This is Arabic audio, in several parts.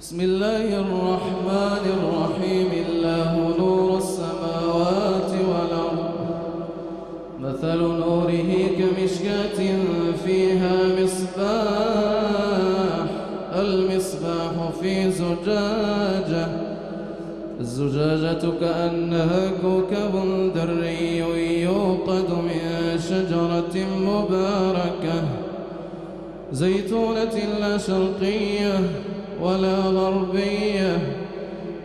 بسم الله الرحمن الرحيم. الله نور السماوات والأرض، مثل نوره كمشكاة فيها مصباح، المصباح في زجاجة، الزجاجة كأنها كوكب دري يوقد من شجرة مباركة زيتونة لا شرقية ولا غربية،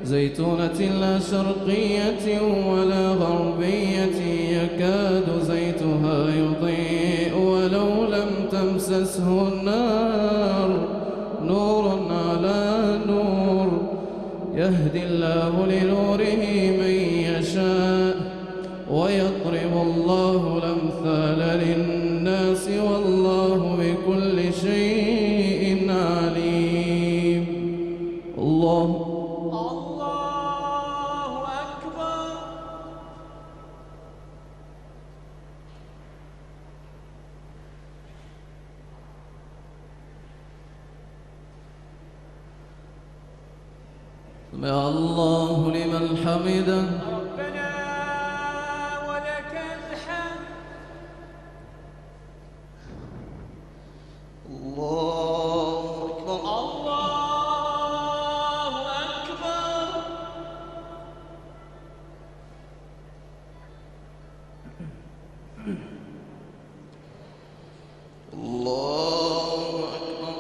زيتونة لا شرقية ولا غربية، يكاد زيتها يضيء ولو لم تمسسه النار، نور على نور، يهدي الله لنوره من يشاء ويضرب الله الأمثال للناس والله بكل شيء عليم. الله أكبر. سمع الله لمن حمده. ربنا ولك الحمد. الله أكبر. الله أكبر. الله أكبر.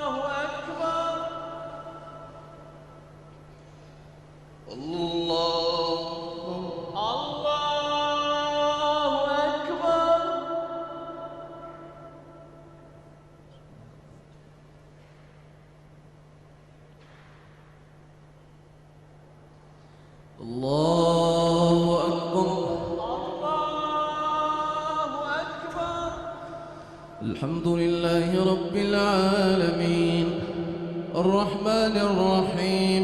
الله أكبر. الله أكبر. الله أكبر. الله أكبر. الحمد لله رب العالمين، الرحمن الرحيم،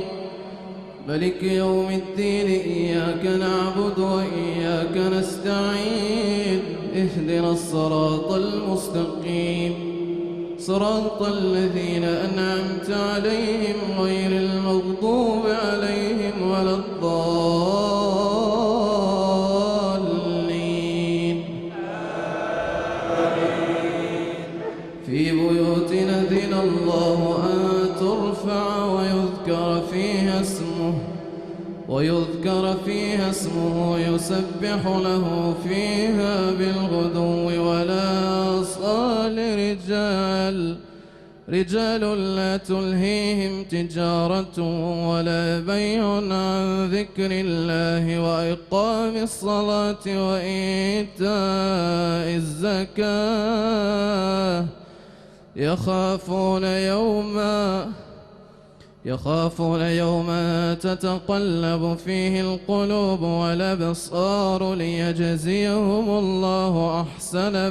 ملك يوم الدين، إياك نعبد وإياك نستعين، اهدنا الصراط المستقيم، صراط الذين أنعمت عليهم غير المغضوب عليهم ولا الضالين. في بيوت أذن الله أن ترفع ويذكر فيها اسمه يسبح له فيها بالغدو والآصال رجال لا تلهيهم تجارة ولا بيع عن ذكر الله وإقام الصلاة وإيتاء الزكاة، يخافون يوما تتقلب فيه القلوب والأبصار، ليجزيهم الله أحسن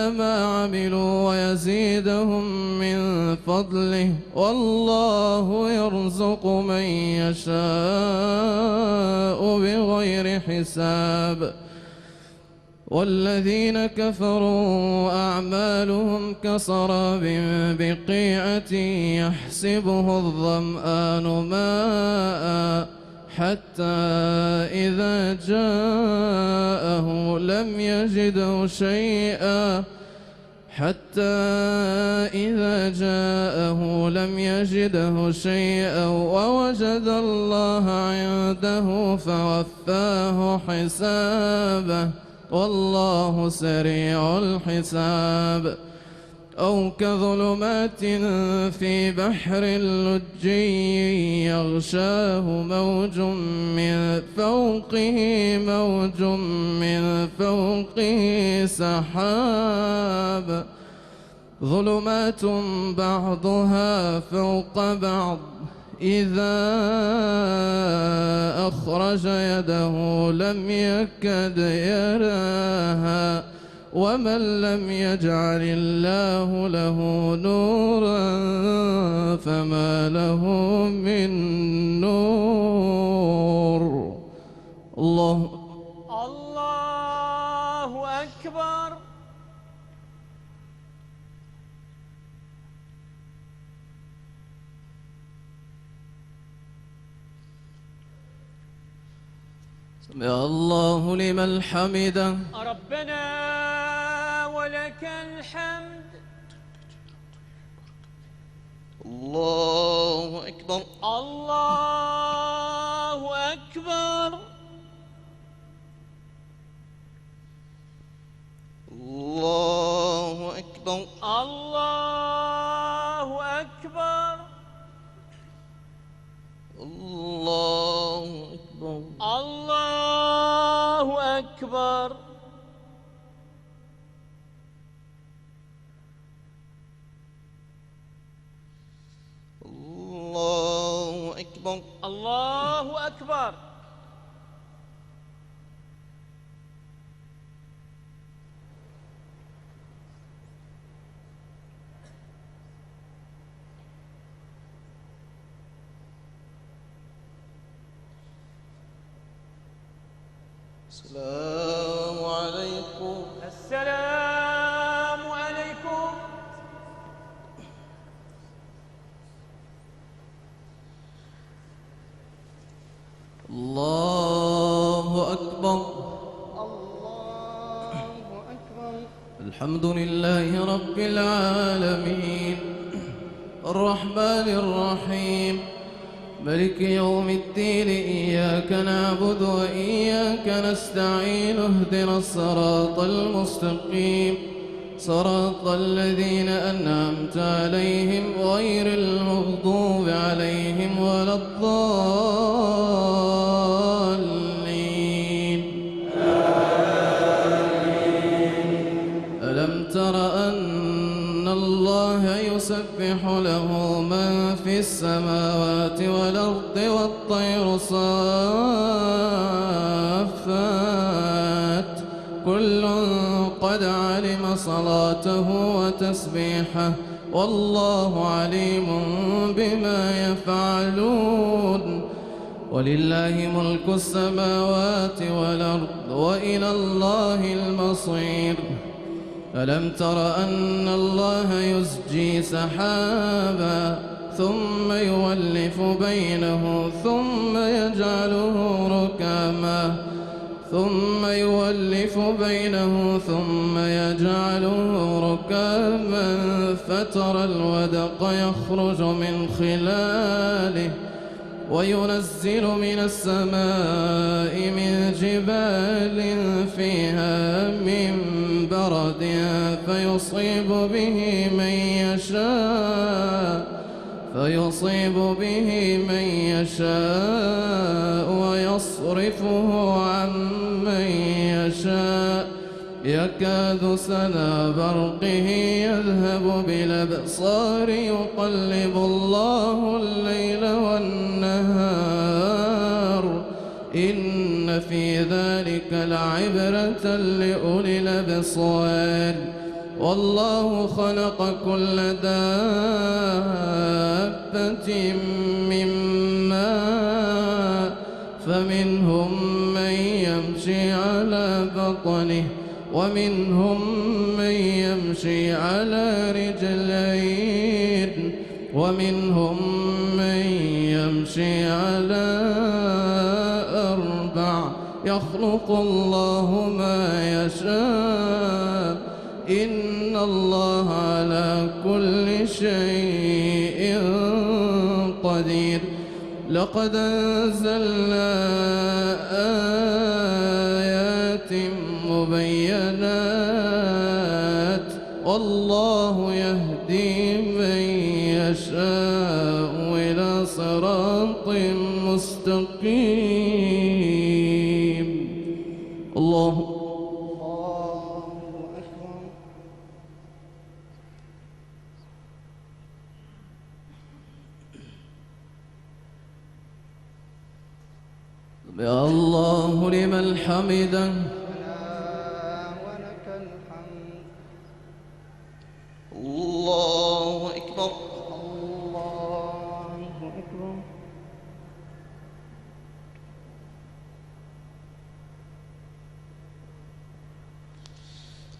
ما عملوا ويزيدهم من فضله، والله يرزق من يشاء بغير حساب. والذين كفروا أعمالهم كسراب بقيعة يحسبه الظمآن ماء حتى إذا جاءه لم يجده شيئا ووجد الله عنده فوفاه حسابه، والله سريع الحساب. أو كظلمات في بحر لجي يغشاه موج من فوقه سحاب، ظلمات بعضها فوق بعض، إذا أخرج يده لم يكد يراها، ومن لم يجعل الله له نورا فما له من نور. الله الله أكبر. سمع الله لمن حمده. ربنا ولك الحمد. الله أكبر. الله أكبر. الله أكبر. الله أكبر. الله أكبر. الله أكبر. الله أكبر. الله أكبر. السلام عليكم. السلام عليكم. الله أكبر. الله أكبر. الحمد لله رب العالمين الرحمن الرحيم ملك يوم الدين. إياك نعبد وإياك نستعين. اهدنا الصراط المستقيم صراط الذين أنعمت عليهم غير المغضوب عليهم ولا الضالين. ألم تر أن الله يسبح له من في السماوات والأرض والطير صافات كل قد علم صلاته وتسبيحه والله عليم بما يفعلون. ولله ملك السماوات والأرض وإلى الله المصير. ألم تر أن الله يزجي سحابا ثم يولف بينه ثم يجعله ركاما فترى الودق يخرج من خلاله وينزل من السماء من جبال فيها من برد فيصيب به من يشاء ويصرفه عن من يشاء يكاد سنا برقه يذهب بالأبصار يقلب الله الليل والنهار إن في ذلك لعبرة لأولي الأبصار. والله خلق كل دابة من ماء فمنهم من يمشي على بطنه ومنهم من يمشي على رجلين ومنهم من يمشي على أربع يخلق الله ما يشاء إن الله على كل شيء قدير. لقد أنزلنا آيات مبينات والله يهدي من يشاء إلى صراط مستقيم. الله يا الله لمن حمده. ولك الحمد. الله أكبر. الله أكبر.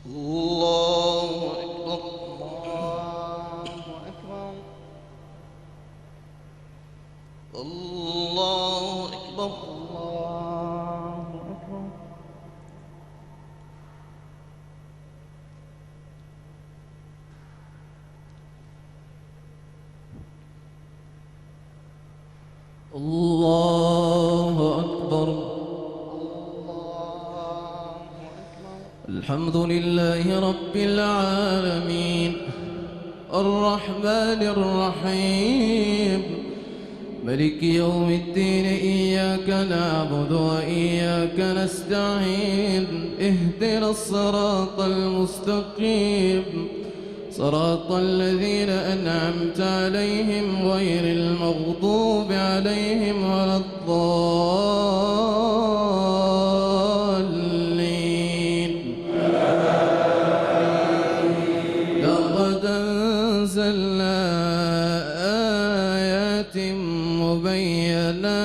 الله أكبر. الله أكبر. الله أكبر. الله الله أكبر. الحمد لله رب العالمين الرحمن الرحيم ملك يوم الدين. إياك نعبد وإياك نستعين. اهدنا الصراط المستقيم صراط الذين أنعمت عليهم غير المغضوب عليهم ولا الضالين. لقد أنزلنا آيات مبينات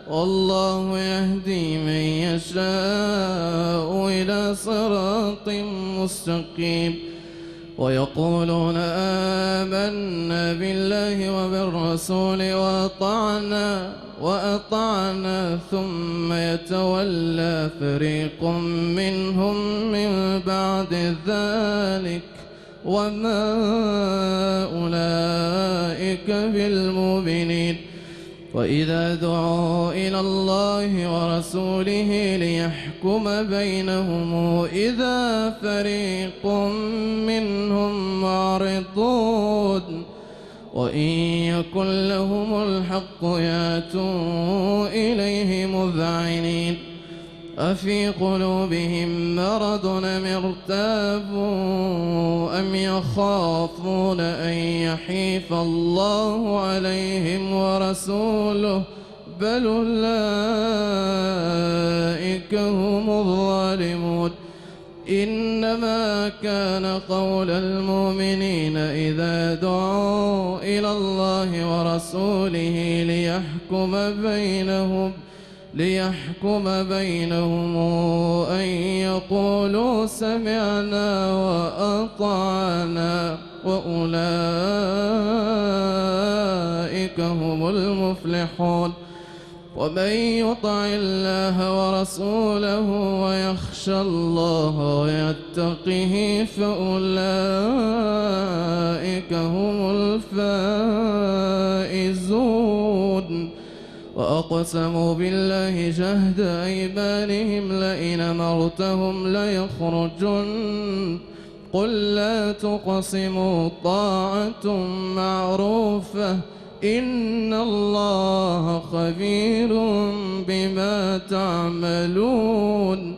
والله يهدي من يشاء إلى صراط مستقيم. ويقولون آمنا بالله وبالرسول وأطعنا ثم يتولى فريق منهم من بعد ذلك وما أولئك بالمؤمنين. وإذا دعوا إلى الله ورسوله ليحكم بينهم إذا فريق منهم معرضون وإن يكن لهم الحق يأتوا إليه مذعنين. أفي قلوبهم مرض أم ارتابوا أم يخافون أن يحيف الله عليهم ورسوله بل أولئك هم الظالمون. إنما كان قول المؤمنين إذا دعوا إلى الله ورسوله ليحكم بينهم أن يقولوا سمعنا وأطعنا وأولئك هم المفلحون. ومن يطع الله ورسوله ويخشى الله ويتقه فأولئك هم الفائزون. وأقسموا بالله جهد أيمانهم لئن أمرتهم ليخرجن قل لا تقسموا طاعة معروفة إن الله خبير بما تعملون.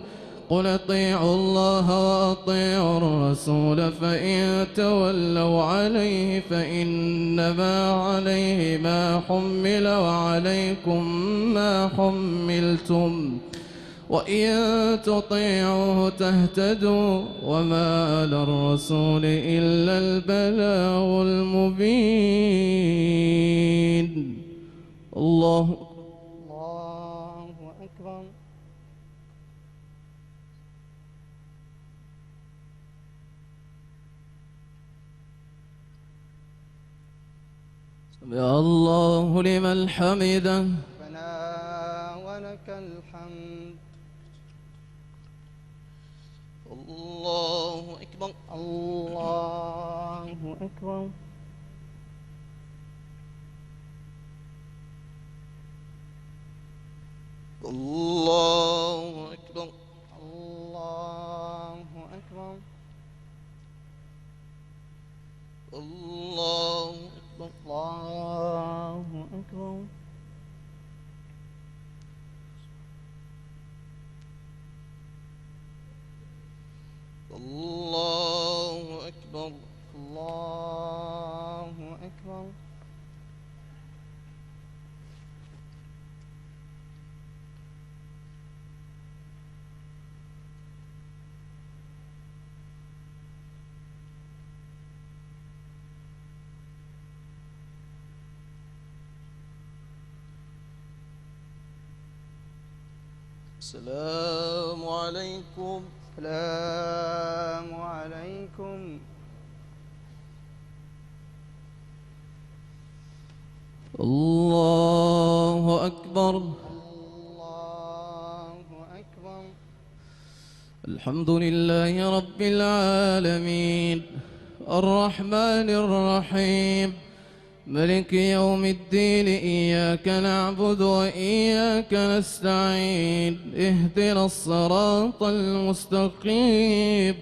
قل اطيعوا الله وأطيعوا الرسول فإن تولوا عليه فإنما عليه ما حمل وعليكم ما حملتم وإن تطيعوه تهتدوا وما على الرسول إلا البلاغ المبين. الله أكبر. سمع الله لمن حمده. ربنا ولك الحمد. الله أكبر. الله أكبر. الله أكبر. الله أكبر. الله أكبر. الله أكبر. الله أكبر. الله أكبر. السلام عليكم. السلام عليكم. الله أكبر. الله أكبر. الحمد لله رب العالمين الرحمن الرحيم ملك يوم الدين إياك نعبد وإياك نستعين اهدنا الصراط المستقيم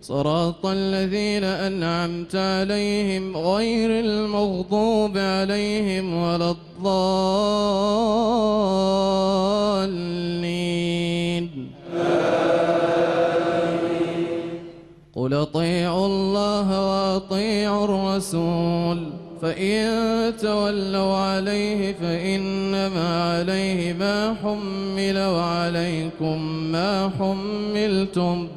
صراط الذين أنعمت عليهم غير المغضوب عليهم ولا الضالين. قل اطيعوا الله وأطيعوا الرسول فإن تولوا عليه فإنما عليه ما حمل وعليكم ما حملتم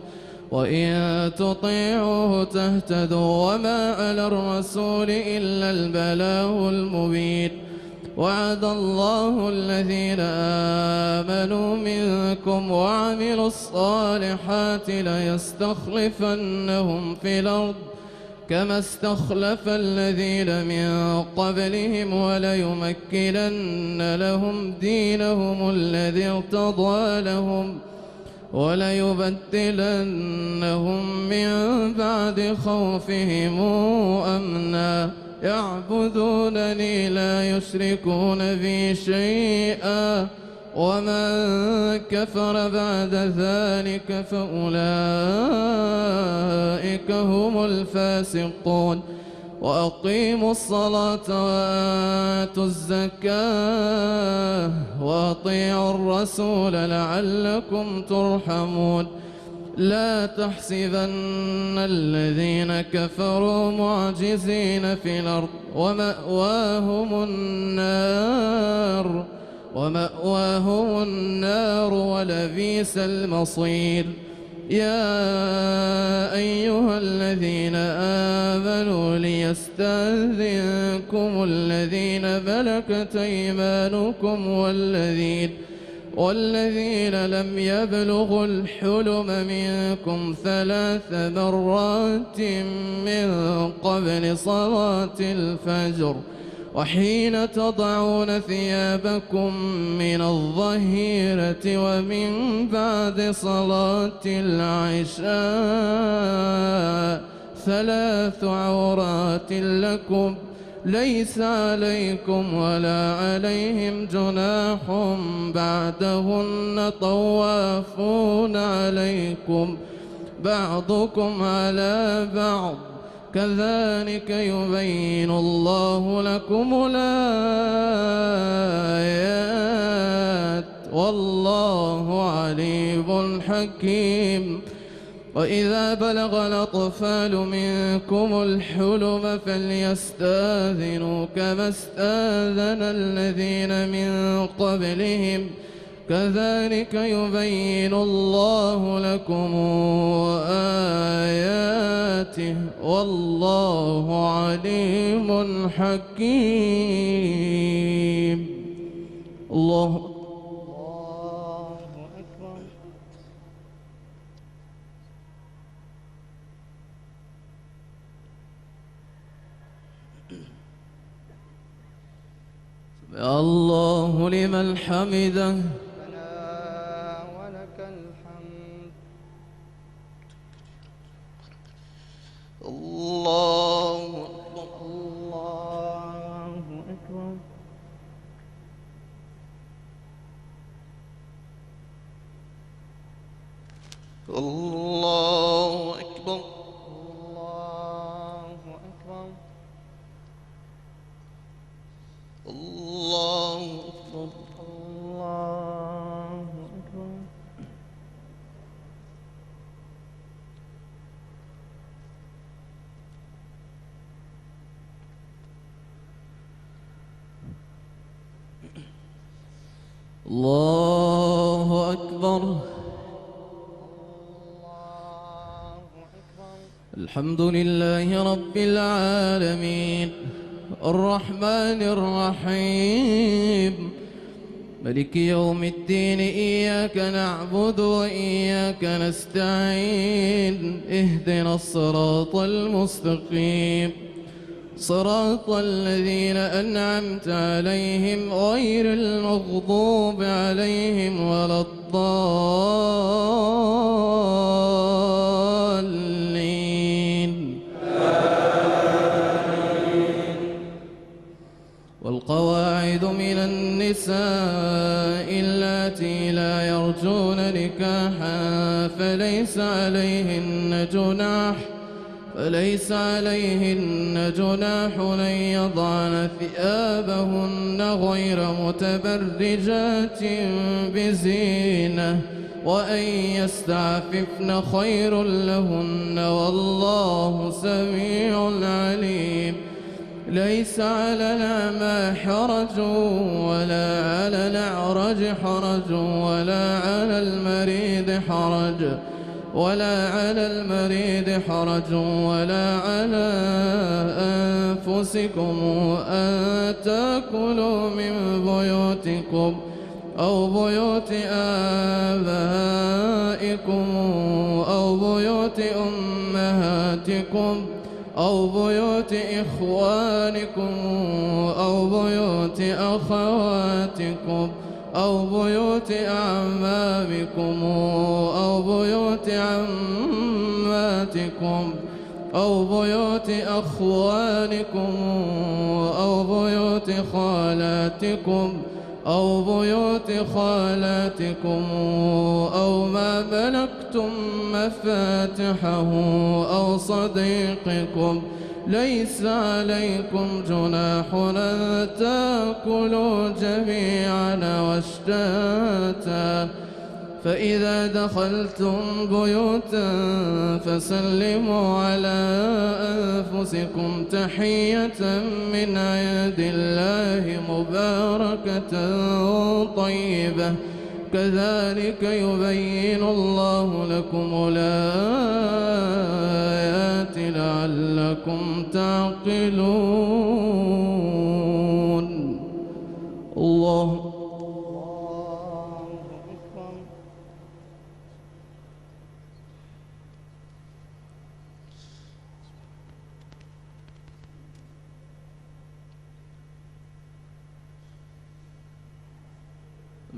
وإن تطيعوه تهتدوا وما على الرسول إلا البلاغ المبين. وعد الله الذين آمنوا منكم وعملوا الصالحات ليستخلفنهم في الأرض كما استخلف الذين من قبلهم وليمكنن لهم دينهم الذي ارتضى لهم وليبدلنهم من بعد خوفهم أمنا يعبدونني لا يشركون بي شيئا ومن كفر بعد ذلك فأولئك هم الفاسقون. وأقيموا الصلاة وآتوا الزكاة وأطيعوا الرسول لعلكم ترحمون. لا تحسبن الذين كفروا معجزين في الأرض ومأواهم النار ولبئس المصير. يا أيها الذين آمنوا ليستأذنكم الذين ملكت أيمانكم والذين لم يبلغوا الحلم منكم 3 مرات من قبل صلاة الفجر وحين تضعون ثيابكم من الظهيرة ومن بعد صلاة العشاء 3 عورات لكم ليس عليكم ولا عليهم جناح بعدهن طوافون عليكم بعضكم على بعض كذلك يبين الله لكم الآيات والله عليم حكيم. وإذا بلغ الأطفال منكم الحلم فليستأذنوا كما استأذن الذين من قبلهم كذلك يبين الله لكم آياته والله عليم حكيم. الله أكبر. سمع الله لمن حمده. ولك الحمد. الله أكبر. الله أكبر. الله أكبر. الله أكبر. الله أكبر. الله أكبر. الله أكبر. الحمد لله رب العالمين الرحمن الرحيم ملك يوم الدين إياك نعبد وإياك نستعين اهدنا الصراط المستقيم صراط الذين أنعمت عليهم غير المغضوب عليهم ولا الضالين. فليس عليهن جناح أن يضعن ثيابهن غير متبرجات بزينة وأن يستعففن خير لهن والله سميع عليم. ليس على الأعمى حرج ولا على الأعرج حرج ولا على المريض حرج ولا على أنفسكم أن تأكلوا من بيوتكم أو بيوت آبائكم أو بيوت أمهاتكم أو بيوت إخوانكم أو بيوت أخواتكم أو بيوت أعمامكم أو بيوت عماتكم أو بيوت أخوانكم أو بيوت خالاتكم أو ما ملكتم مفاتحه أو صديقكم. ليس عليكم جناح أن تأكلوا جميعا واشتاتا. فإذا دخلتم بيوتا فسلموا على أنفسكم تحية من عند الله مباركة طيبة كذلك يبين الله لكم الآيات لعلكم تعقلون. الله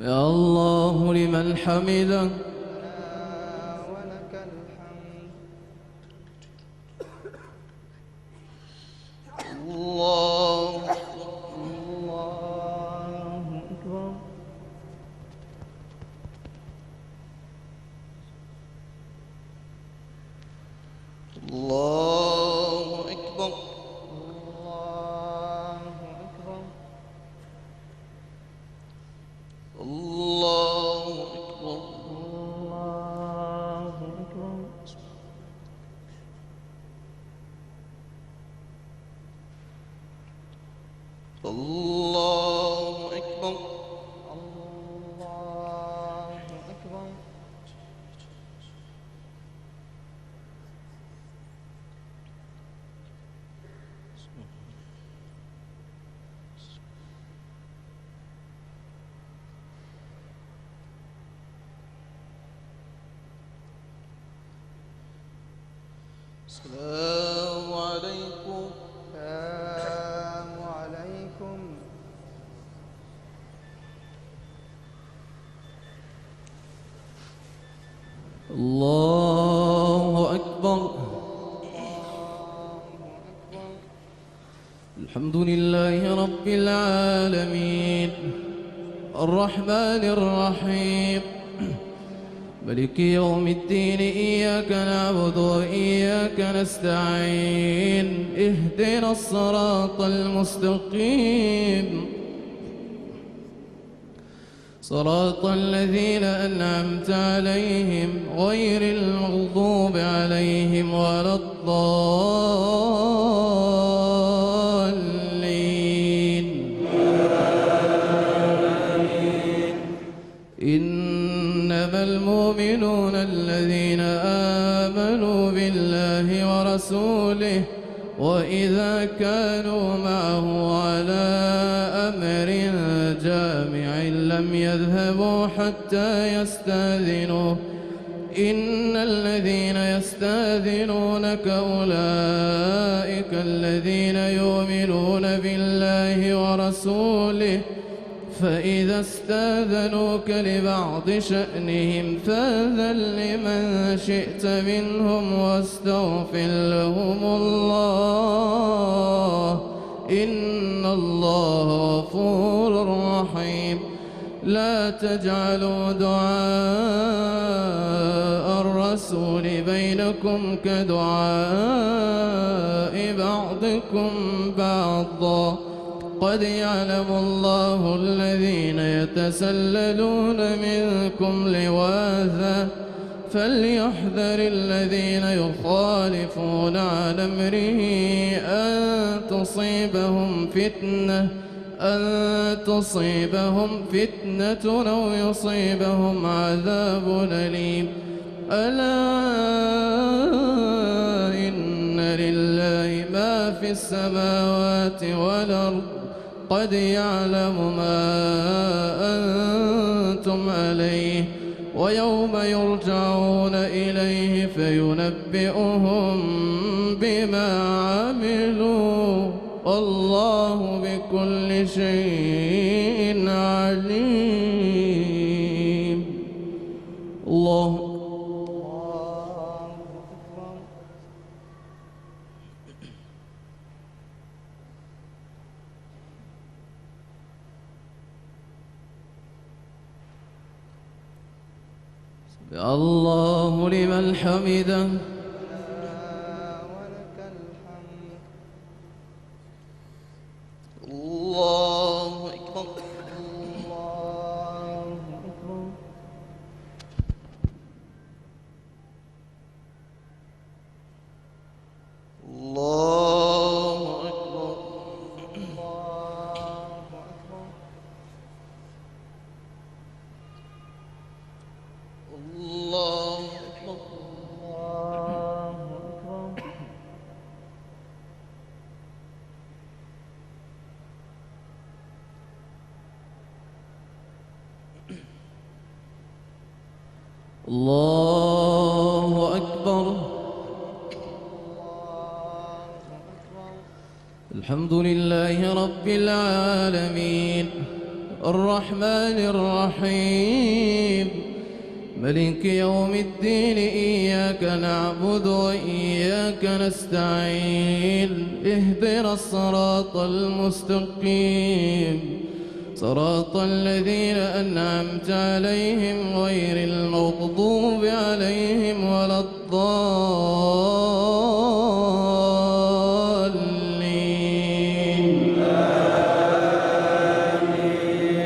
يا الله لمن حمده ولك الحمد. الله أكبر. الله أكبر. الله أكبر. الله أكبر. السلام عليكم. السلام عليكم. الله أكبر. الحمد لله رب العالمين الرحمن الرحيم ملك يوم الدين إياك نعبد وإياك نستعين اهدنا الصراط المستقيم صراط الذين أنعمت عليهم غير المغضوب عليهم ولا الضالين. إنما المؤمنون الذين آمنوا بالله ورسوله وإذا كانوا معه على أمر جامع لم يذهبوا حتى يستأذنوه إن الذين يستأذنونك أولئك الذين يؤمنون بالله ورسوله فإذا استأذنوك لبعض شأنهم فأذن لمن شئت منهم واستغفر لهم الله إن الله غفور رحيم. لا تجعلوا دعاء بينكم كدعاء بعضكم بعضا قد يعلم الله الذين يتسللون منكم لواذا فليحذر الذين يخالفون عن أمره أن تصيبهم فتنة أو يصيبهم عذاب أليم ألا إن لله ما في السماوات والأرض قد يعلم ما أنتم عليه ويوم يرجعون إليه فينبئهم بما عملوا والله بكل شيء عليم. الله الله لمن حمده ولك الحمد. الله أكبر الله أكبر. الله أكبر الله أكبر. الله أكبر الله أكبر. الله أكبر. الحمد لله رب العالمين الرحمن الرحيم ملك يوم الدين إياك نعبد وإياك نستعين اهدنا الصراط المستقيم صراط الذين أنعمت عليهم غير المغضوب عليهم ولا الضالين.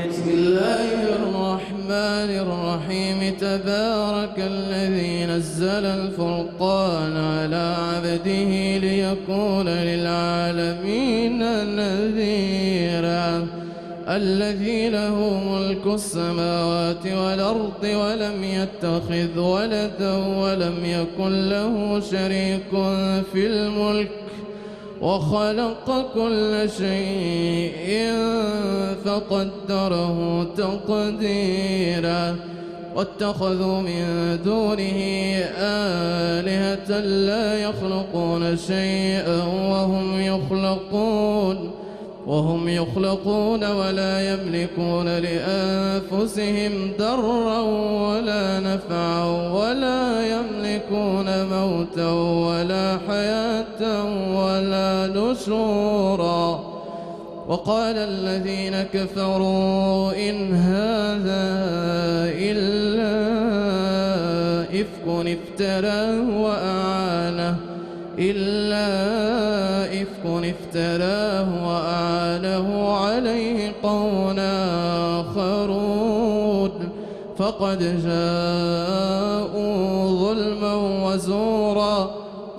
بسم الله الرحمن الرحيم تبارك الذي نزل الفرقان على عبده ليكون للعالمين نذيرا الذي له ملك السماوات والأرض ولم يتخذ ولدا ولم يكن له شريك في الملك وخلق كل شيء فقدره تقديرا واتخذوا من دونه آلهة لا يخلقون شيئا وهم يخلقون ولا يملكون لأنفسهم ضرا ولا نفعا ولا يملكون موتا ولا حياة ولا نشورا وقال الذين كفروا إن هذا إلا إفك افتراه وأعانه عليه قوم آخرون فقد جاءوا ظلما وزورا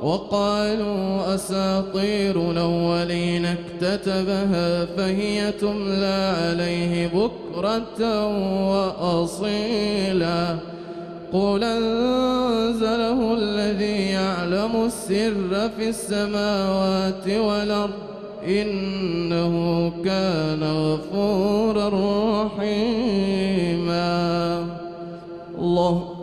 وقالوا أساطير الأولين اكتتبها فهي تملى عليه بكرة وأصيلا قل أنزله الذي يعلم السر في السماوات والأرض إنه كان غفورا رحيما. الله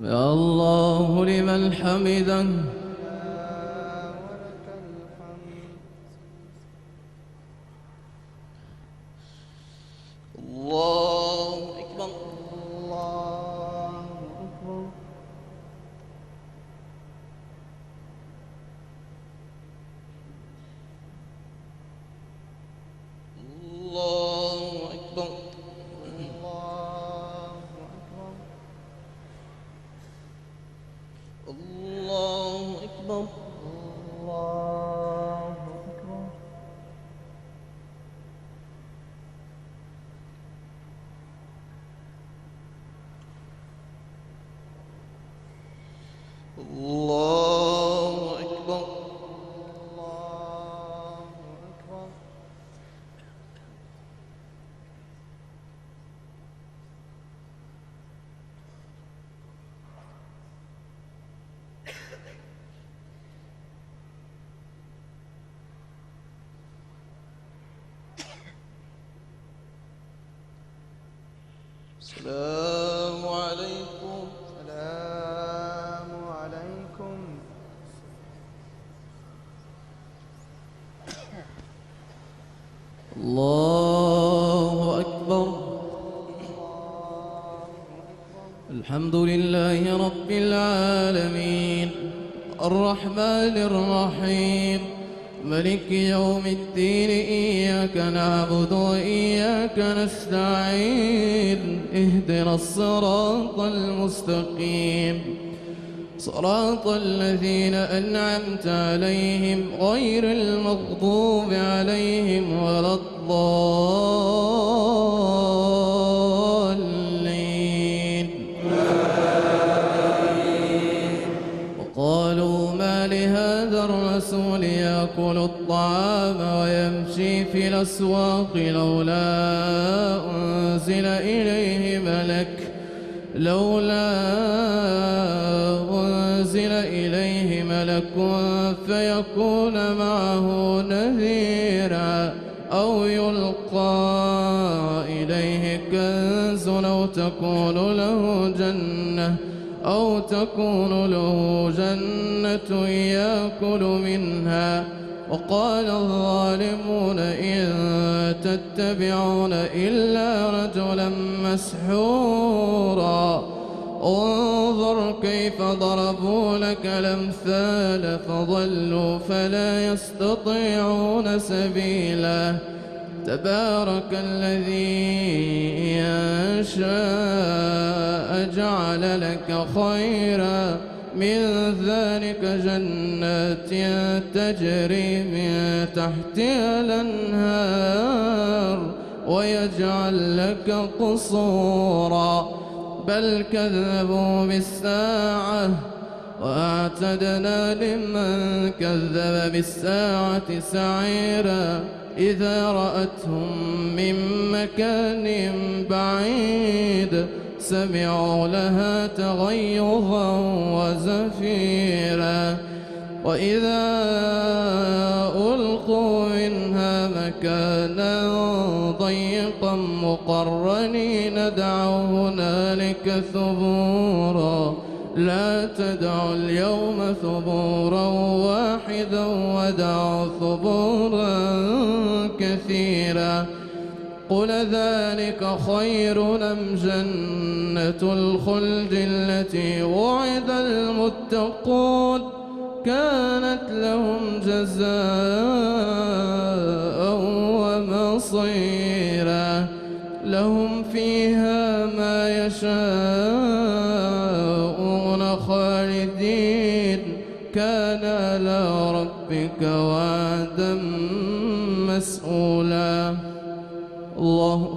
يا الله لمن حمده ولك الحمد. الله أكبر الله أكبر. الله أكبر. الله أكبر. الله أكبر. السلام عليكم. السلام عليكم. الله أكبر. الحمد لله رب العالمين الرحمن الرحيم ملك يوم الدين إياك نعبد وإياك نستعين اهدنا الصراط المستقيم صراط الذين أنعمت عليهم غير المغضوب عليهم ولا الضالين. وقالوا ما لهذا الرسول يأكل الطعام ويمشي في الأسواق لولا أنزل إليه ملك فيكون معه نذيرا أو يلقى إليه كنز أو تكون له جنة يأكل منها. وقال الظالمون إن تتبعون إلا رجلا مسحورا انظر كيف ضربوا لك الأمثال فضلوا فلا يستطيعون سبيلا. تبارك الذي إن شاء جعل لك خيرا من ذلك جنات تجري من تحتها الأنهار ويجعل لك قصورا بل كذبوا بالساعة وأعتدنا لمن كذب بالساعة سعيرا إذا رأتهم من مكان بعيد سمعوا لها تغيظا وزفيرا وإذا ألقوا منها مكانا ضيقا مقرنين دعوا هنالك ثبورا لا تدعوا اليوم ثبورا واحدا ودعوا ثبورا كثيرا. قل ذلك خير أم جنة الخلد التي وعد المتقون كانت لهم جزاء ومصيرا لهم فيها ما يشاءون خالدين كان على ربك وعدا مسئولا. الله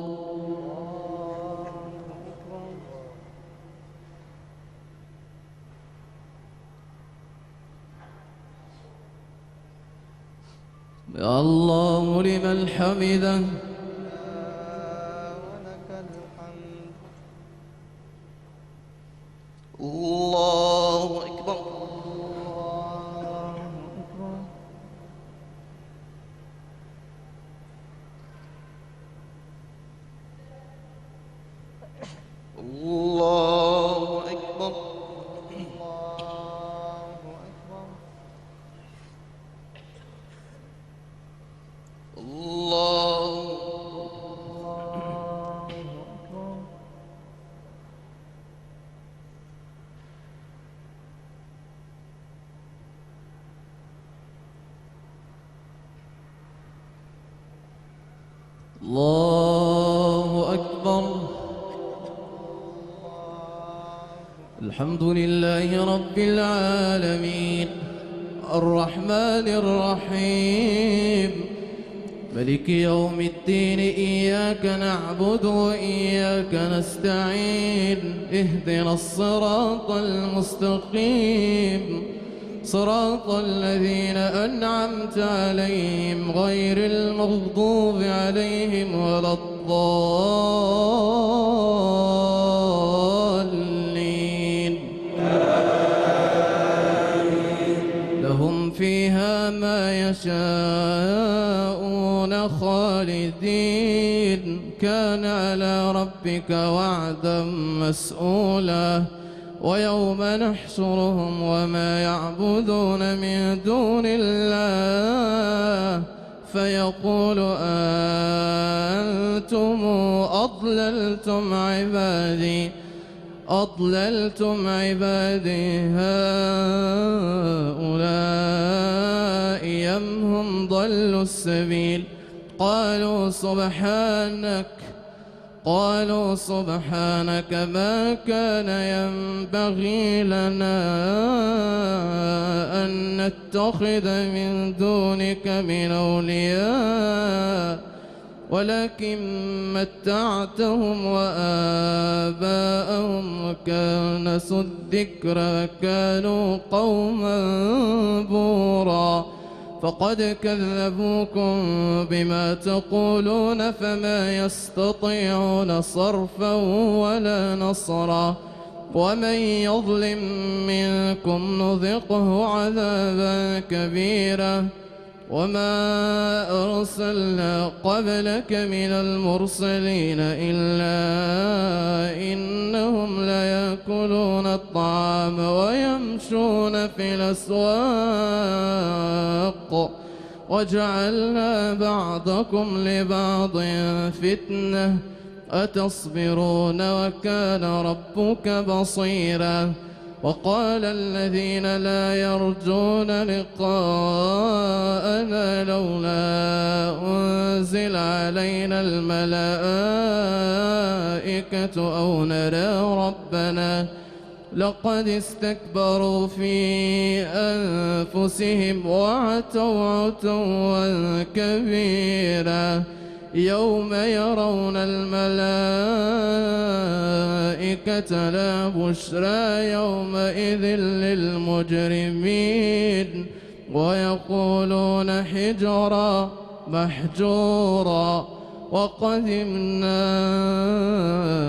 يا الله لمن حمده ولك الحمد. الله أكبر. الله أكبر. الله أكبر. الله أكبر. الله أكبر. الله أكبر. الحمد لله رب العالمين الرحمن الرحيم ملك يوم الدين إياك نعبد وإياك نستعين اهدنا الصراط المستقيم صراط الذين أنعمت عليهم غير المغضوب عليهم ولا الضالين لهم فيها ما يشاءون خالدين كان على ربك وعدا مسئولا ويوم نحشرهم وما يعبدون من دون الله فيقول أنتم أضللتم عبادي هؤلاء أم هم ضلوا السبيل قالوا سبحانك ما كان ينبغي لنا أن نتخذ من دونك من أولياء ولكن متعتهم وآباءهم وكانسوا الذكر وكانوا قوما بورا فقد كذبوكم بما تقولون فما يستطيعون صرفا ولا نصرا ومن يظلم منكم نذقه عذابا كبيرا وما أرسلنا قبلك من المرسلين إلا إنهم ليأكلون الطعام ويمشون في الأسواق وجعلنا بعضكم لبعض فتنة أتصبرون وكان ربك بصيرا وقال الذين لا يرجون لقاءنا لولا أنزل علينا الملائكة أو نرى ربنا لقد استكبروا في أنفسهم وعتوا عتوا كبيرا يوم يرون الملائكة لا بشرى يومئذ للمجرمين ويقولون حجرا محجورا وقدمنا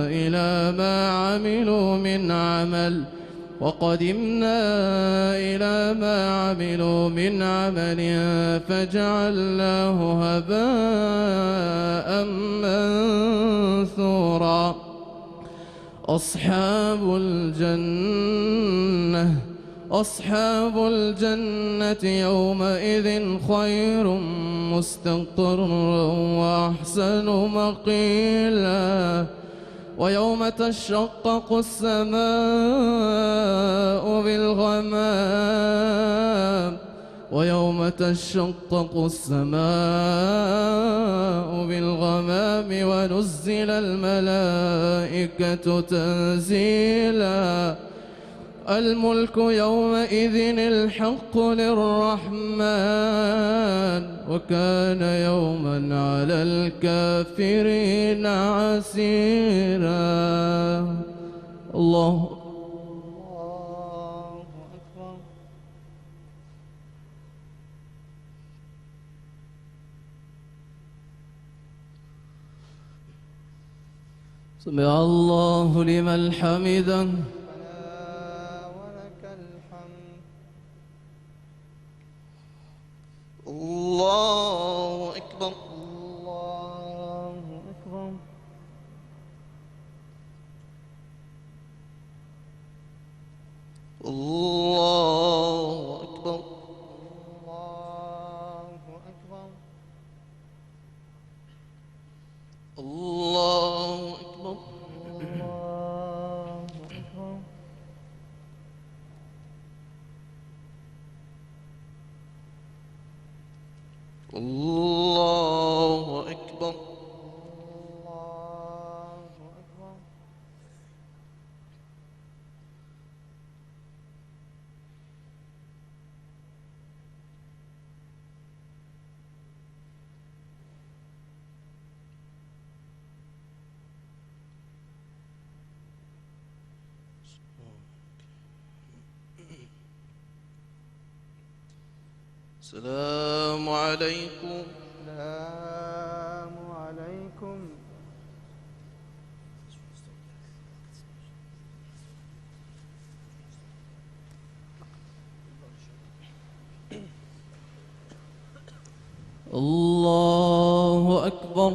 إلى ما عملوا من عمل فجعلناه هباء منثورا أصحاب الجنة يومئذ خير مستقرا وأحسن مقيلا ويوم تشقق السماء بالغمام ونزل الملائكة تنزيلا الملك يومئذ الحق للرحمن وكان يوما على الكافرين عسيرا الله أكبر. سمع الله لمن حمده ربنا ولك الحمد. الله أكبر الله أكبر. الله أكبر الله الله أكبر. أكبر الله الله أكبر. أكبر الله السلام عليكم. السلام عليكم. الله أكبر.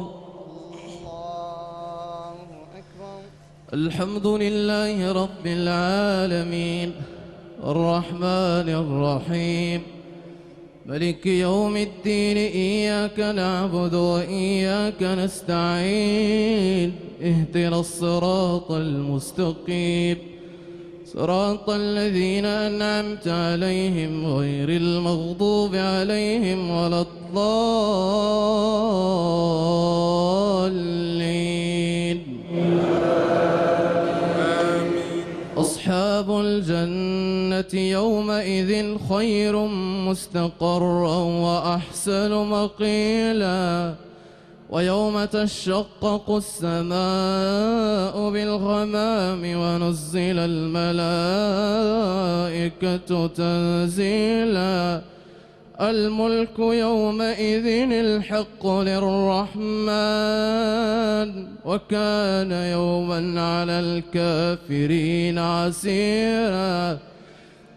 الله أكبر. الحمد لله رب العالمين الرحمن الرحيم ملك يوم الدين، إياك نعبد وإياك نستعين، اهدنا الصراط المستقيم، صراط الذين أنعمت عليهم غير المغضوب عليهم ولا الضالين. أصحاب الجنة يومئذ خير مستقرا وأحسن مقيلا. ويوم تشقق السماء بالغمام ونزل الملائكة تنزيلا. الملك يومئذ الحق للرحمن، وكان يوما على الكافرين عسيرا.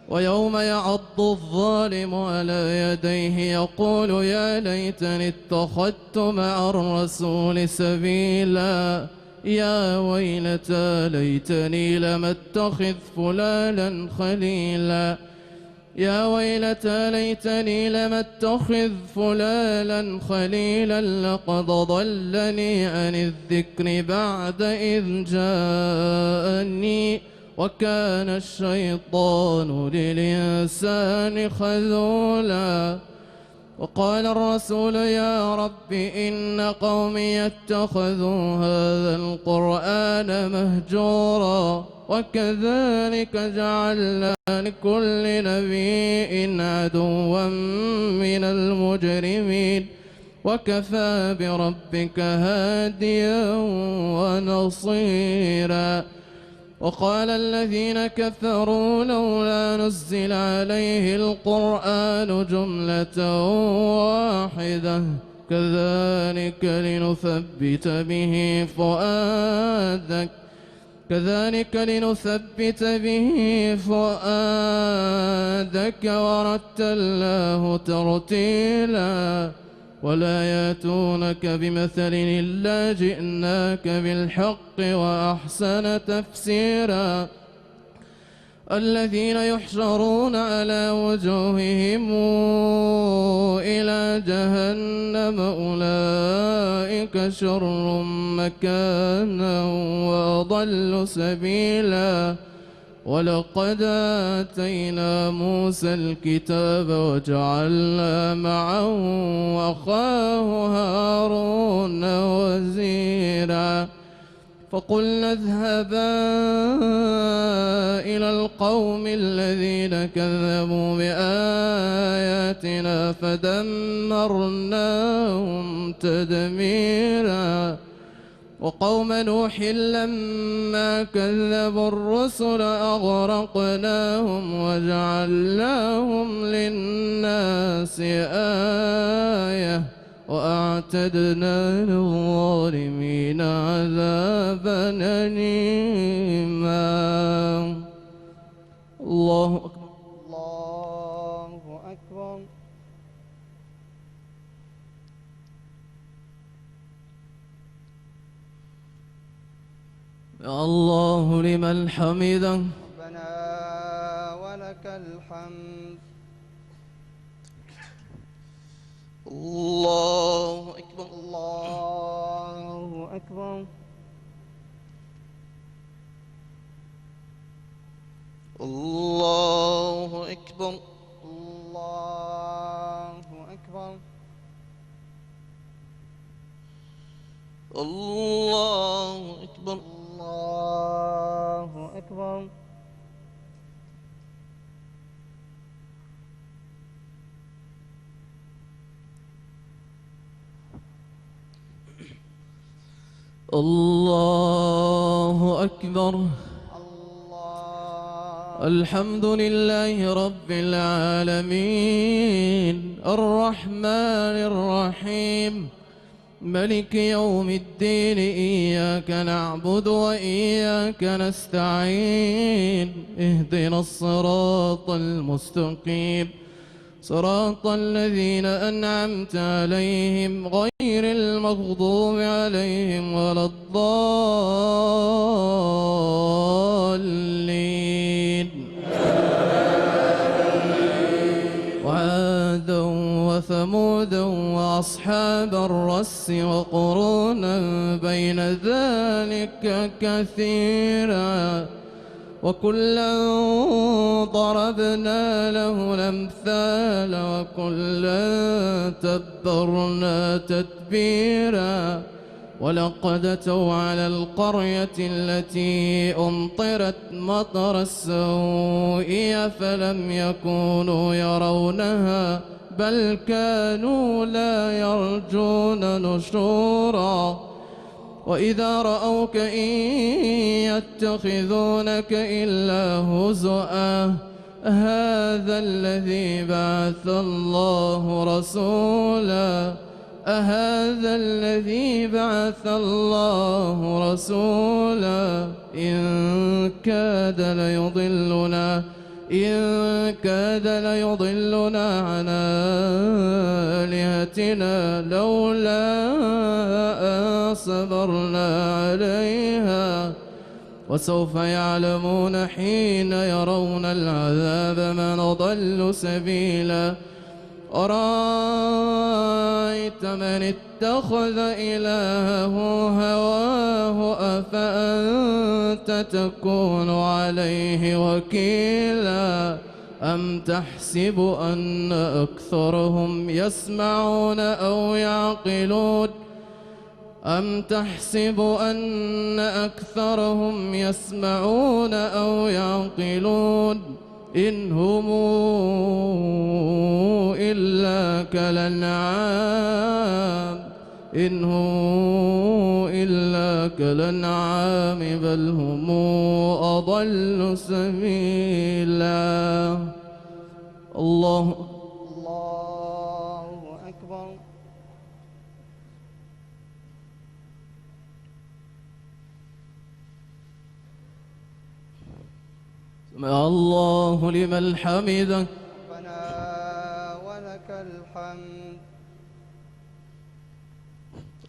ويوم يعض الظالم على يديه يقول يا ليتني اتخذت مع الرسول سبيلا. يا ويلتى ليتني لم اتخذ فلانا خليلا. يا ويلتى ليتني لم اتخذ فلانا خليلا، لقد ضلني عن الذكر بعد إذ جاءني، وكان الشيطان للإنسان خذولا. وقال الرسول يا رب إن قومي اتخذوا هذا القرآن مهجورا، وكذلك جعلنا لكل نبي عدوا من المجرمين، وكفى بربك هاديا ونصيرا. وقال الذين كفروا لولا نزل عليه القرآن جملة واحدة كذلك لنثبت به فؤادك ورتلناه ترتيلا. ولا ياتونك بمثل إلا جئناك بالحق وأحسن تفسيرا. الذين يحشرون على وجوههم إلى جهنم أولئك شر مكانا وأضل سبيلا. ولقد آتينا موسى الكتاب وجعلنا معه أخاه هارون وزيرا. فقلنا اذهبا إلى القوم الذين كذبوا بآياتنا فدمرناهم تدميرا. وقوم نوح لما كذبوا الرسل أغرقناهم وجعلناهم للناس آية، وأعتدنا للظالمين عذابا أليما. الله أكبر. الله أكبر. يا الله لمن حمده. ربنا ولك الحمد. الله أكبر. الله أكبر. الله أكبر. الله أكبر. الله أكبر. الله أكبر. الله أكبر. الحمد لله رب العالمين الرحمن الرحيم ملك يوم الدين إياك نعبد وإياك نستعين اهدنا الصراط المستقيم صراط الذين أنعمت عليهم غير المغضوب عليهم ولا الضالين وعادا وثمودا وأصحاب الرس وقرونا بين ذلك كثيرا وكلا ضربنا له الأمثال وكلا تبرنا تتبيرا ولقد أتوا على القرية التي أمطرت مطر السوء فلم يكونوا يرونها بل كانوا لا يرجون نشورا وإذا رأوك إن يتخذونك إلا هزؤا هذا الذي بعث الله رسولا أهذا الذي بعث الله رسولا إن كاد ليضلنا عن آلهتنا لولا أن صبرنا عليها وسوف يعلمون حين يرون العذاب من أضل سبيلا أرأيت من اتخذ إلهه هواه أفأنت تكون عليه وكيلا أم تحسب أن أكثرهم يسمعون أو يعقلون إن هم إلا كالأنعام بل هم أضل سبيلا الله أكبر. سمع الله لمن حمده ربنا ولك الحمد.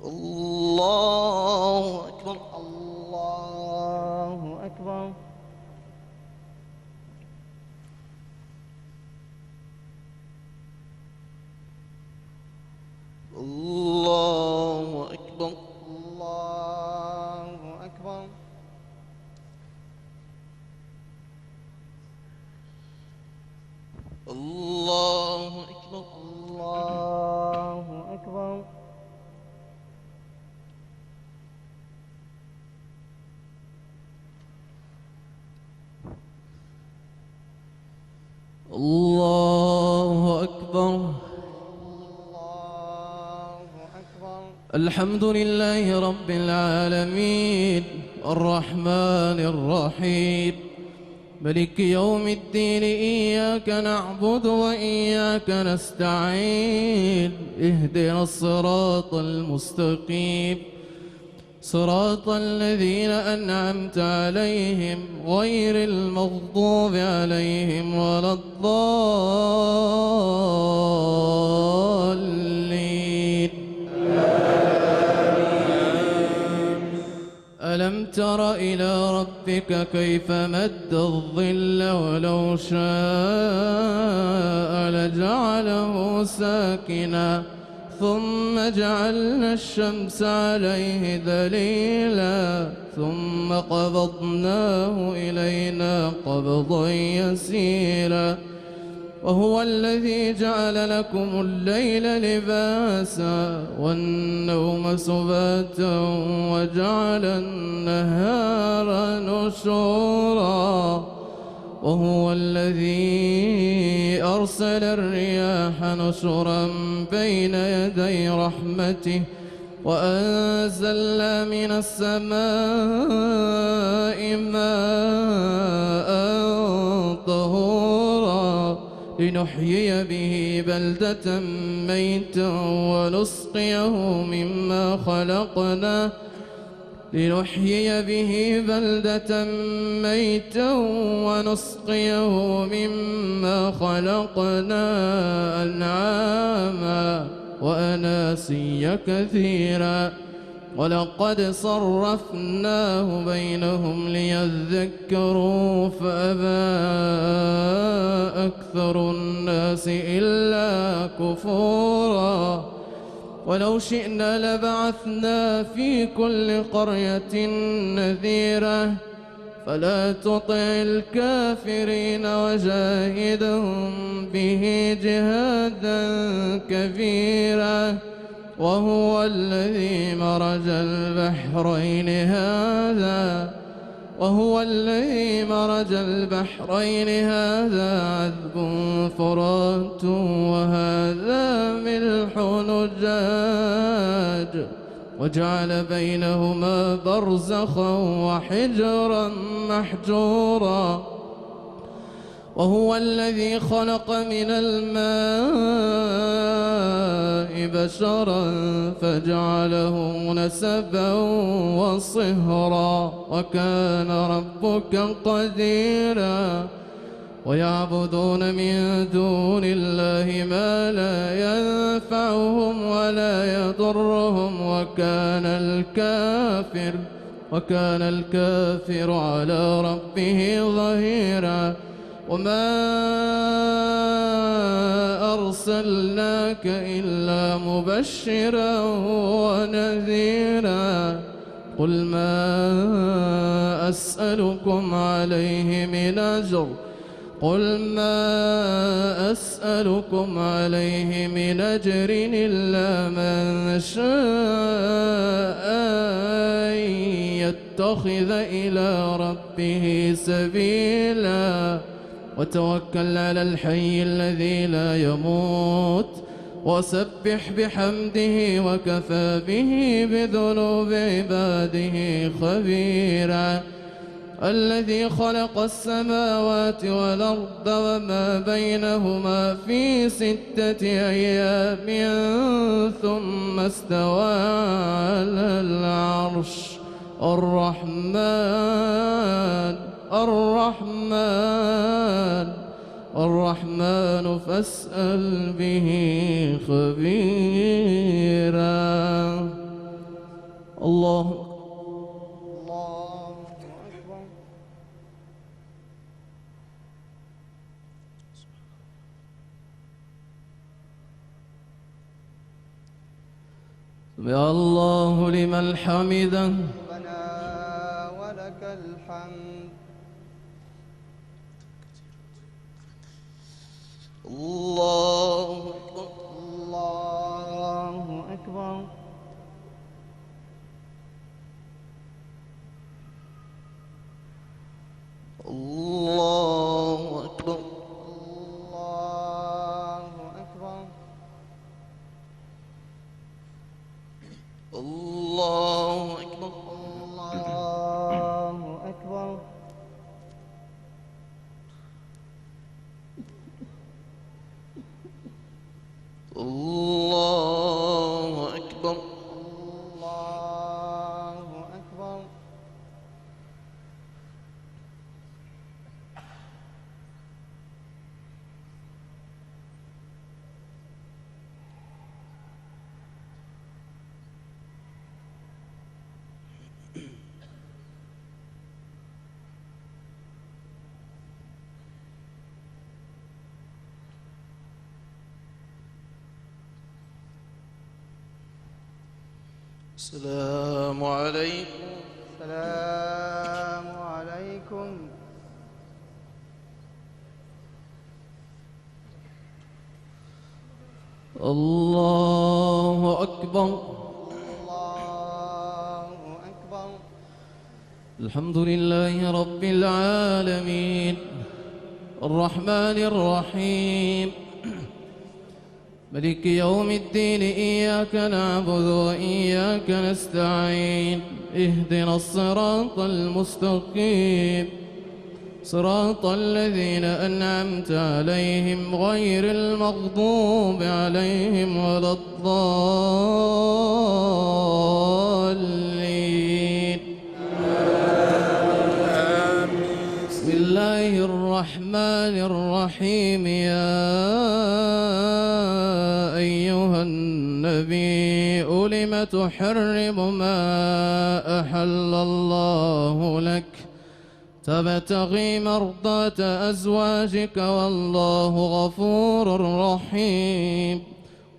الله أكبر. الله أكبر. الله أكبر. الله أكبر. الله أكبر. الله أكبر. الله أكبر. الله أكبر. الحمد لله رب العالمين الرحمن الرحيم ملك يوم الدين إياك نعبد وإياك نستعين اهدنا الصراط المستقيم صراط الذين أنعمت عليهم غير المغضوب عليهم ولا الضالين ألم تر إلى ربك كيف مد الظل ولو شاء لجعله ساكنا ثم جعلنا الشمس عليه دليلا ثم قبضناه إلينا قبضا يسيرا وهو الذي جعل لكم الليل لباسا والنوم سباتا وجعل النهار نشورا وهو الذي أرسل الرياح نشرا بين يدي رحمته وأنزلنا من السماء ماء طهورا لنحيي به بلدة ميتا ونسقيه مما خلقنا لنحيي به بلدة ميتا ونسقيه مما خلقنا أنعاما وأناسيا كثيرا ولقد صرفناه بينهم ليذكروا فأبى أكثر الناس إلا كفورا ولو شئنا لبعثنا في كل قرية نذيرا فلا تطع الكافرين وجاهدهم به جهادا كبيرا وهو الذي مرج البحرين هذا عذب فرات وهذا ملح نجاج وجعل بينهما برزخا وحجرا محجورا وهو الذي خلق من الماء بشرا فجعله نسبا وصهرا وكان ربك قديرا ويعبدون من دون الله ما لا ينفعهم ولا يضرهم وكان الكافر على ربه ظهيرا وما أرسلناك إلا مبشرا ونذيرا قل ما أسألكم عليه من أجر إلا من شاء أن يتخذ إلى ربه سبيلا وتوكل على الحي الذي لا يموت وسبح بحمده وكفى به بذنوب عباده خبيرا الذي خلق السماوات والأرض وما بينهما في 6 أيام ثم استوى على العرش الرحمن فاسأل به خبيرا الله أكبر. سمع الله لمن حمده ربنا ولك الحمد. الله أكبر. الله أكبر. الله أكبر. الله أكبر. الله أكبر. الله أكبر. الله أكبر. الله أكبر. السلام عليكم. السلام عليكم. الله أكبر. الله أكبر. الحمد لله رب العالمين الرحمن الرحيم ملك يوم الدين إياك نعبد وإياك نستعين اهدنا الصراط المستقيم صراط الذين أنعمت عليهم غير المغضوب عليهم ولا الضالين. بسم الله الرحمن الرحيم. يا أيها النبي لم تحرم ما أحل الله لك تبتغي مرضات أزواجك والله غفور رحيم.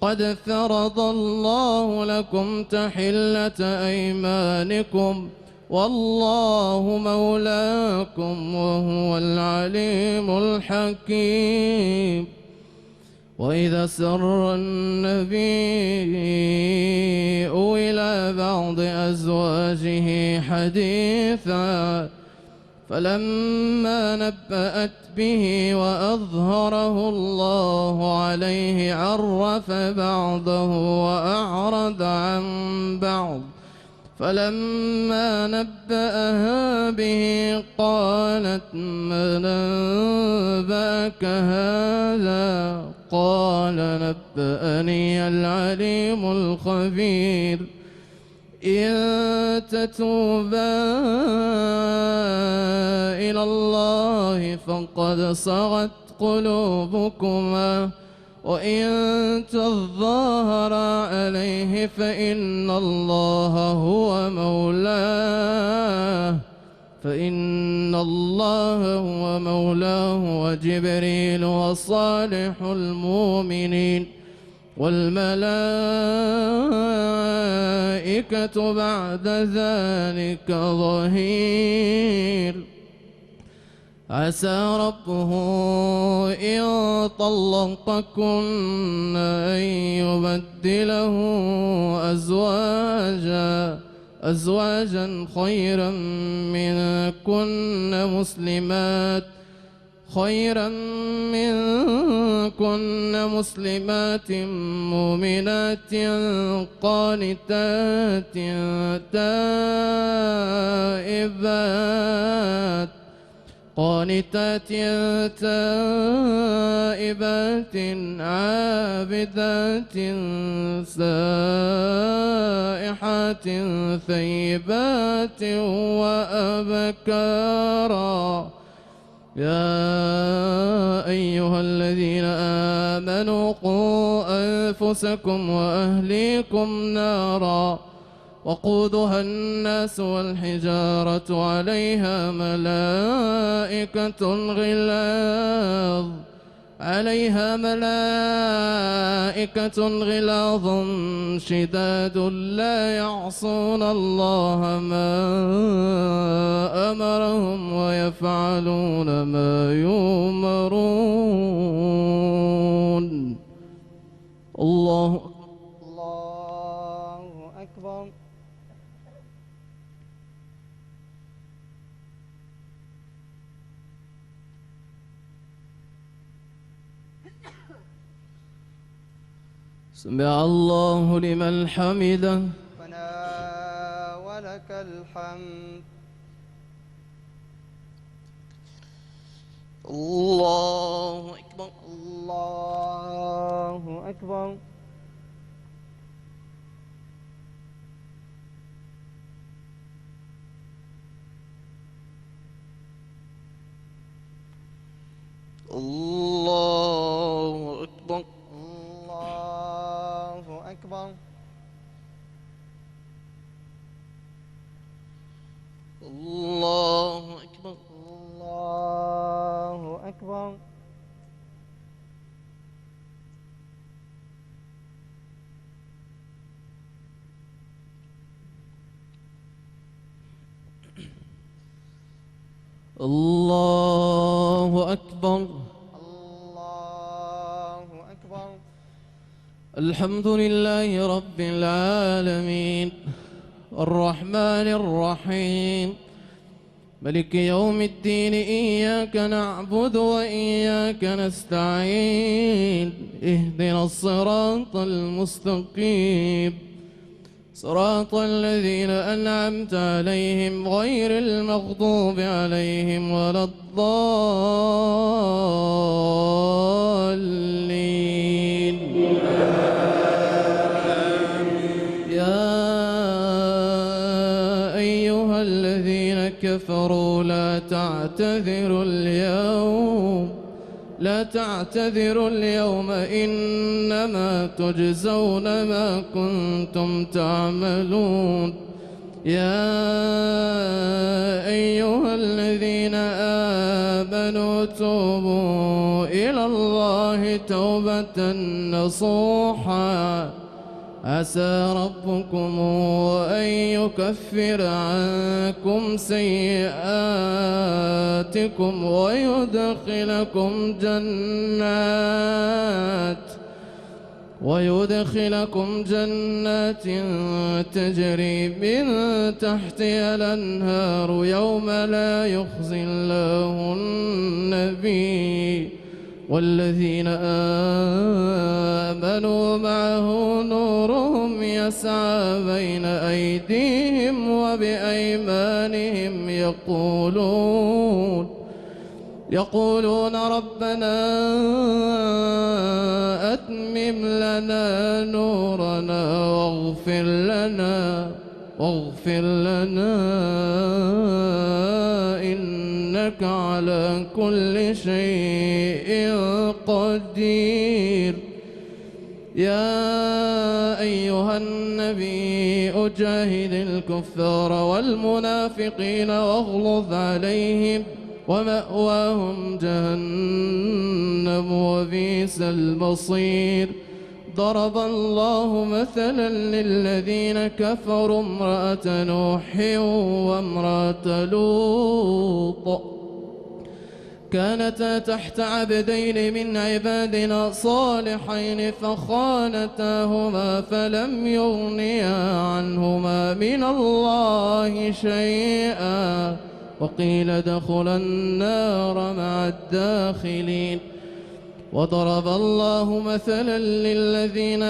قد فرض الله لكم تحلة أيمانكم والله مولاكم وهو العليم الحكيم. وإذا سر النبي إلى بعض أزواجه حديثا فلما نبأت به وأظهره الله عليه عرف بعضه وأعرض عن بعض. فلما نبأها به قالت من أنبأك هذا؟ قال نبأني العليم الخبير. إن تتوبا إلى الله فقد صغت قلوبكما وإن تظاهرا عليه فإن الله هو مولاه وجبريل وصالح المؤمنين والملائكة بعد ذلك ظهير. عسى ربه إن طلقكن أن يبدله أزواجا خيرا منكن مسلمات مؤمنات قانتات تائبات عابدات سائحات ثيبات وأبكارا. يا أيها الذين آمنوا قوا أنفسكم وأهليكم نارا وقودها الناس والحجارة عليها ملائكة غلاظ شداد لا يعصون الله ما أمرهم ويفعلون ما يؤمرون. الله أكبر. سمع الله لمن حمده. ربنا ولك الحمد. الله أكبر. الله أكبر. الله أكبر. الله أكبر. الله أكبر. الله أكبر. الله أكبر. الله أكبر. الحمد لله رب العالمين الرحمن الرحيم ملك يوم الدين. إياك نعبد وإياك نستعين. اهدنا الصراط المستقيم صراط الذين أنعمت عليهم غير المغضوب عليهم ولا الضالين. يا أيها الذين كفروا لا تعتذروا اليوم إنما تجزون ما كنتم تعملون. يا أيها الذين آمنوا توبوا إلى الله توبة نصوحا عسى ربكم أن يكفر عنكم سيئاتكم ويدخلكم جنات تجري من تحتها الأنهار يوم لا يخزي الله النبي والذين آمنوا معه نورهم يسعى بين أيديهم وبأيمانهم يقولون ربنا أتمم لنا نورنا واغفر لنا إنك على كل شيء قدير. يا أيها النبي أجاهد الكفار والمنافقين واغلظ عليهم ومأواهم جهنم وبئس المصير. ضرب الله مثلا للذين كفروا امرأة نوح وامرأة لوط كانتا تحت عبدين من عبادنا صالحين فخانتاهما فلم يغنيا عنهما من الله شيئا وقيل ادخلا النار مع الداخلين. وضرب الله مثلا للذين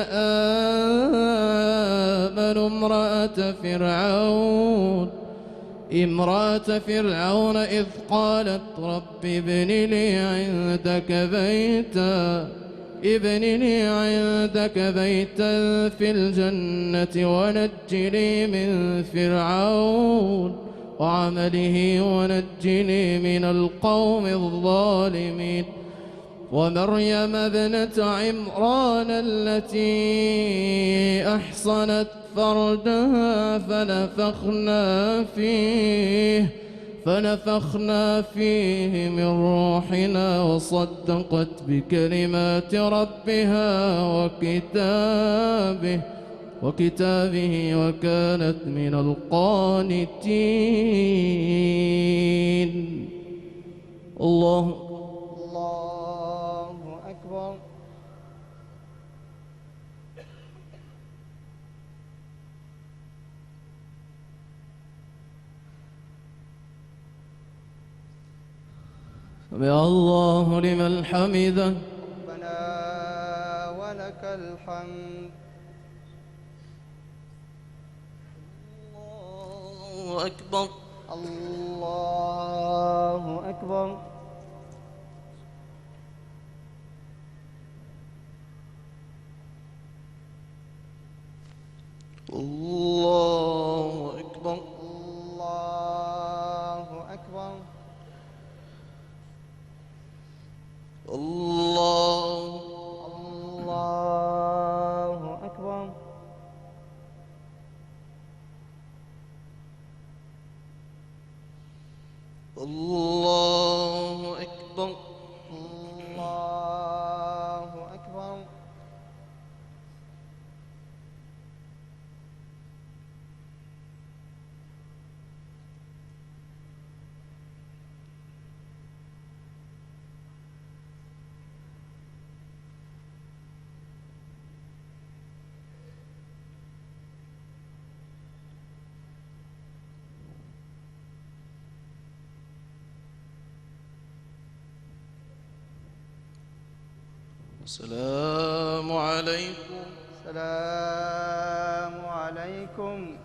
آمنوا امرأة فرعون إذ قالت رب ابن لي عندك بيتا في الجنة ونجني من فرعون وعمله ونجني من القوم الظالمين. ومريم ابنة عمران التي أحصنت فرجها فنفخنا فيه من روحنا وصدقت بكلمات ربها وكتابه وكانت من القانتين. الله أكبر. سمع الله لمن حمده. ربنا ولك الحمد. الله أكبر. الله أكبر. الله أكبر. الله أكبر. الله أكبر. الله أكبر. الله أكبر. السلام عليكم. السلام عليكم. عليكم